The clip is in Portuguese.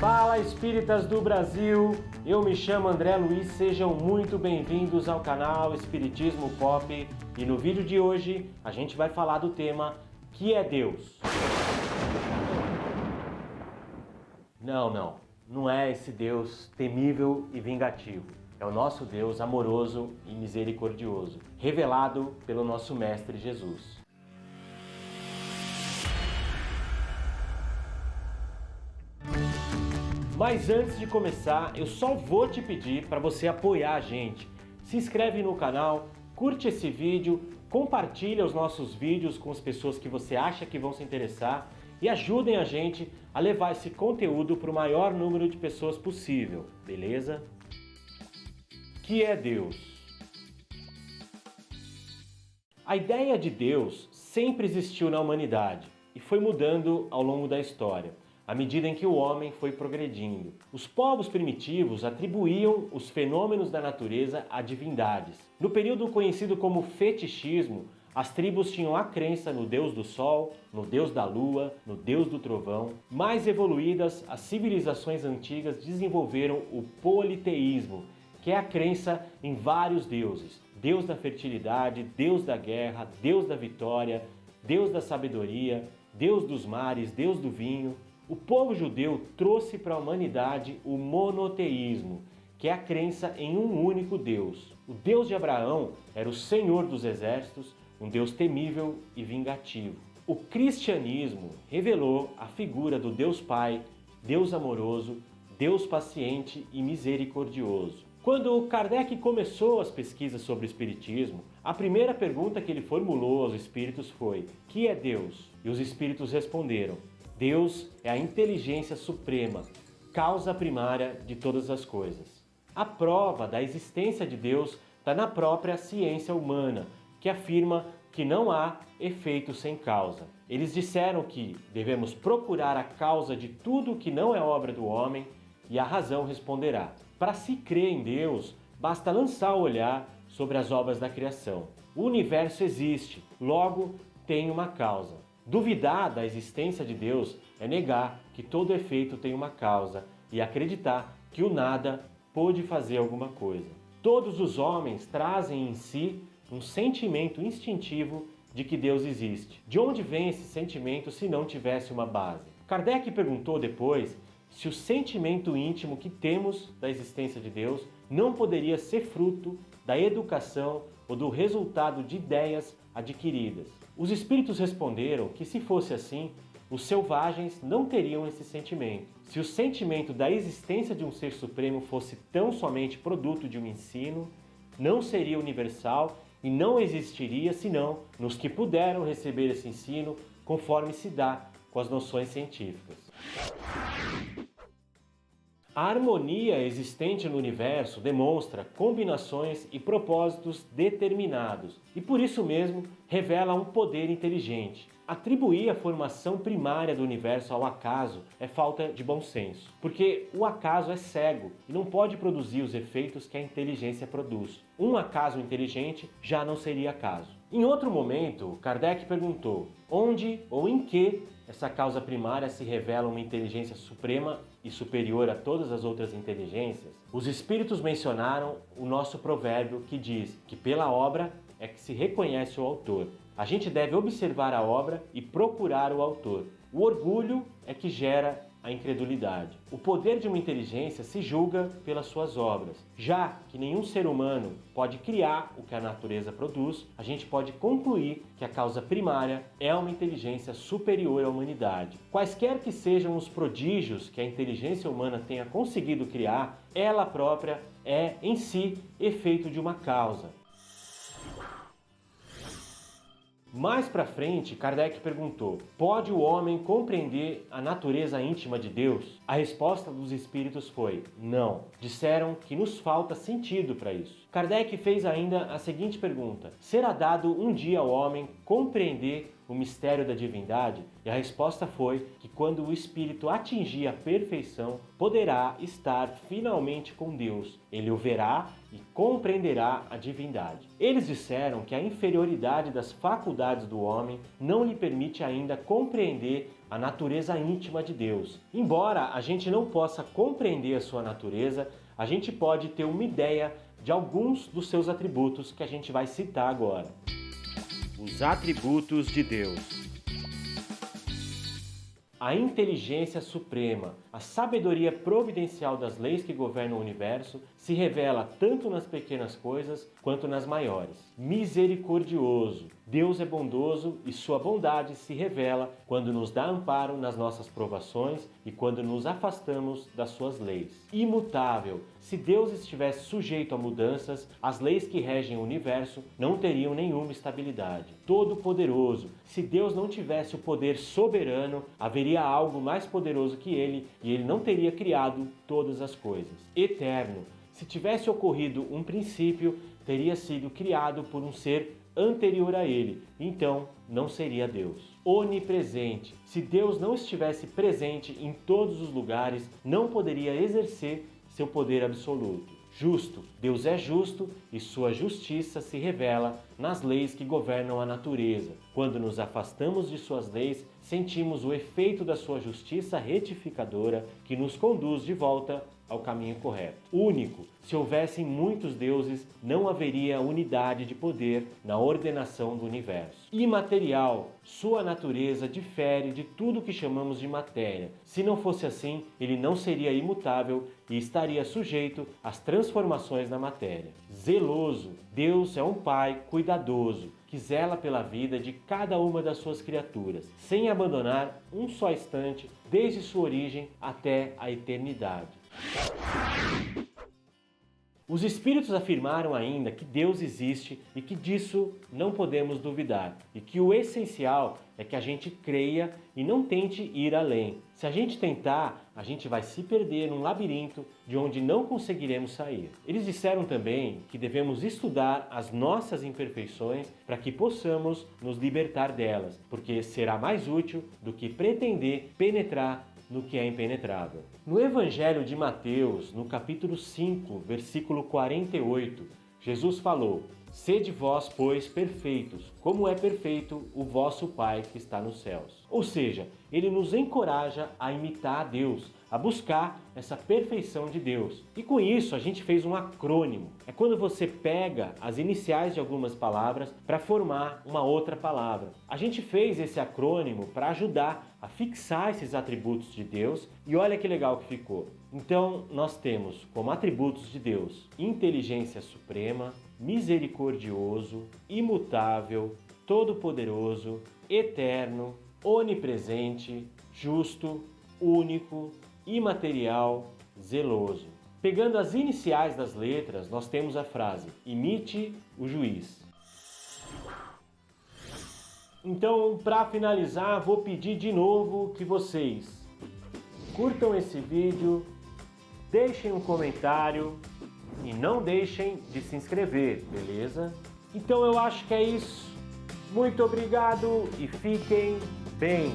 Fala, espíritas do Brasil! Eu me chamo André Luiz, sejam muito bem-vindos ao canal Espiritismo Pop e no vídeo de hoje a gente vai falar do tema que é Deus. Não é esse Deus temível e vingativo. É o nosso Deus amoroso e misericordioso, revelado pelo nosso Mestre Jesus. Mas antes de começar, eu só vou te pedir para você apoiar a gente. Se inscreve no canal, curte esse vídeo, compartilha os nossos vídeos com as pessoas que você acha que vão se interessar e ajudem a gente a levar esse conteúdo para o maior número de pessoas possível, beleza? Que é Deus? A ideia de Deus sempre existiu na humanidade e foi mudando ao longo da história, à medida em que o homem foi progredindo. Os povos primitivos atribuíam os fenômenos da natureza a divindades. No período conhecido como fetichismo, as tribos tinham a crença no deus do sol, no deus da lua, no deus do trovão. Mais evoluídas, as civilizações antigas desenvolveram o politeísmo, que é a crença em vários deuses. Deus da fertilidade, Deus da guerra, Deus da vitória, Deus da sabedoria, Deus dos mares, Deus do vinho. O povo judeu trouxe para a humanidade o monoteísmo, que é a crença em um único Deus. O Deus de Abraão era o Senhor dos exércitos, um Deus temível e vingativo. O cristianismo revelou a figura do Deus Pai, Deus amoroso, Deus paciente e misericordioso. Quando Kardec começou as pesquisas sobre o Espiritismo, a primeira pergunta que ele formulou aos espíritos foi: que é Deus? E os espíritos responderam: Deus é a inteligência suprema, causa primária de todas as coisas. A prova da existência de Deus está na própria ciência humana, que afirma que não há efeito sem causa. Eles disseram que devemos procurar a causa de tudo que não é obra do homem e a razão responderá. Para se crer em Deus, basta lançar o olhar sobre as obras da criação. O universo existe, logo tem uma causa. Duvidar da existência de Deus é negar que todo efeito tem uma causa e acreditar que o nada pôde fazer alguma coisa. Todos os homens trazem em si um sentimento instintivo de que Deus existe. De onde vem esse sentimento se não tivesse uma base? Kardec perguntou depois se o sentimento íntimo que temos da existência de Deus não poderia ser fruto da educação ou do resultado de ideias adquiridas. Os espíritos responderam que, se fosse assim, os selvagens não teriam esse sentimento. Se o sentimento da existência de um ser supremo fosse tão somente produto de um ensino, não seria universal e não existiria senão nos que puderam receber esse ensino conforme se dá com as noções científicas. A harmonia existente no universo demonstra combinações e propósitos determinados e, por isso mesmo, revela um poder inteligente. Atribuir a formação primária do universo ao acaso é falta de bom senso, porque o acaso é cego e não pode produzir os efeitos que a inteligência produz. Um acaso inteligente já não seria acaso. Em outro momento, Kardec perguntou: onde ou em que essa causa primária se revela uma inteligência suprema e superior a todas as outras inteligências? Os espíritos mencionaram o nosso provérbio que diz que pela obra é que se reconhece o autor. A gente deve observar a obra e procurar o autor. O orgulho é que gera a incredulidade. O poder de uma inteligência se julga pelas suas obras. Já que nenhum ser humano pode criar o que a natureza produz, a gente pode concluir que a causa primária é uma inteligência superior à humanidade. Quaisquer que sejam os prodígios que a inteligência humana tenha conseguido criar, ela própria é, em si, efeito de uma causa. Mais para frente, Kardec perguntou: pode o homem compreender a natureza íntima de Deus? A resposta dos espíritos foi: não. Disseram que nos falta sentido para isso. Kardec fez ainda a seguinte pergunta: será dado um dia ao homem compreender o mistério da divindade? E a resposta foi que quando o espírito atingir a perfeição, poderá estar finalmente com Deus. Ele o verá e compreenderá a divindade. Eles disseram que a inferioridade das faculdades do homem não lhe permite ainda compreender a natureza íntima de Deus. Embora a gente não possa compreender a sua natureza, a gente pode ter uma ideia de alguns dos seus atributos que a gente vai citar agora. Os atributos de Deus. A inteligência suprema, a sabedoria providencial das leis que governam o universo se revela tanto nas pequenas coisas quanto nas maiores. Misericordioso, Deus é bondoso e sua bondade se revela quando nos dá amparo nas nossas provações e quando nos afastamos das suas leis. Imutável, se Deus estivesse sujeito a mudanças, as leis que regem o universo não teriam nenhuma estabilidade. Todo-poderoso, se Deus não tivesse o poder soberano, haveria algo mais poderoso que ele e ele não teria criado todas as coisas. Eterno, se tivesse ocorrido um princípio, teria sido criado por um ser anterior a ele, então não seria Deus. Onipresente, se Deus não estivesse presente em todos os lugares, não poderia exercer seu poder absoluto. Justo, Deus é justo e sua justiça se revela nas leis que governam a natureza. Quando nos afastamos de suas leis, sentimos o efeito da sua justiça retificadora que nos conduz de volta ao caminho correto. Único, se houvessem muitos deuses, não haveria unidade de poder na ordenação do universo. Imaterial, sua natureza difere de tudo que chamamos de matéria. Se não fosse assim, ele não seria imutável e estaria sujeito às transformações na matéria. Zeloso, Deus é um Pai cuidadoso, que zela pela vida de cada uma das suas criaturas, sem abandonar um só instante, desde sua origem até a eternidade. Os espíritos afirmaram ainda que Deus existe e que disso não podemos duvidar, e que o essencial é que a gente creia e não tente ir além. Se a gente tentar, a gente vai se perder num labirinto de onde não conseguiremos sair. Eles disseram também que devemos estudar as nossas imperfeições para que possamos nos libertar delas, porque será mais útil do que pretender penetrar no que é impenetrável. No Evangelho de Mateus, no capítulo 5, versículo 48, Jesus falou: "Sede vós, pois, perfeitos, como é perfeito o vosso Pai que está nos céus." Ou seja, ele nos encoraja a imitar a Deus, a buscar essa perfeição de Deus. E com isso a gente fez um acrônimo. É quando você pega as iniciais de algumas palavras para formar uma outra palavra. A gente fez esse acrônimo para ajudar a fixar esses atributos de Deus e olha que legal que ficou. Então nós temos como atributos de Deus inteligência suprema, misericordioso, imutável, todo-poderoso, eterno, onipresente, justo, único, imaterial, zeloso. Pegando as iniciais das letras, nós temos a frase: imite o juiz. Então, para finalizar, vou pedir de novo que vocês curtam esse vídeo, deixem um comentário e não deixem de se inscrever, beleza? Então eu acho que é isso. Muito obrigado e fiquem bem!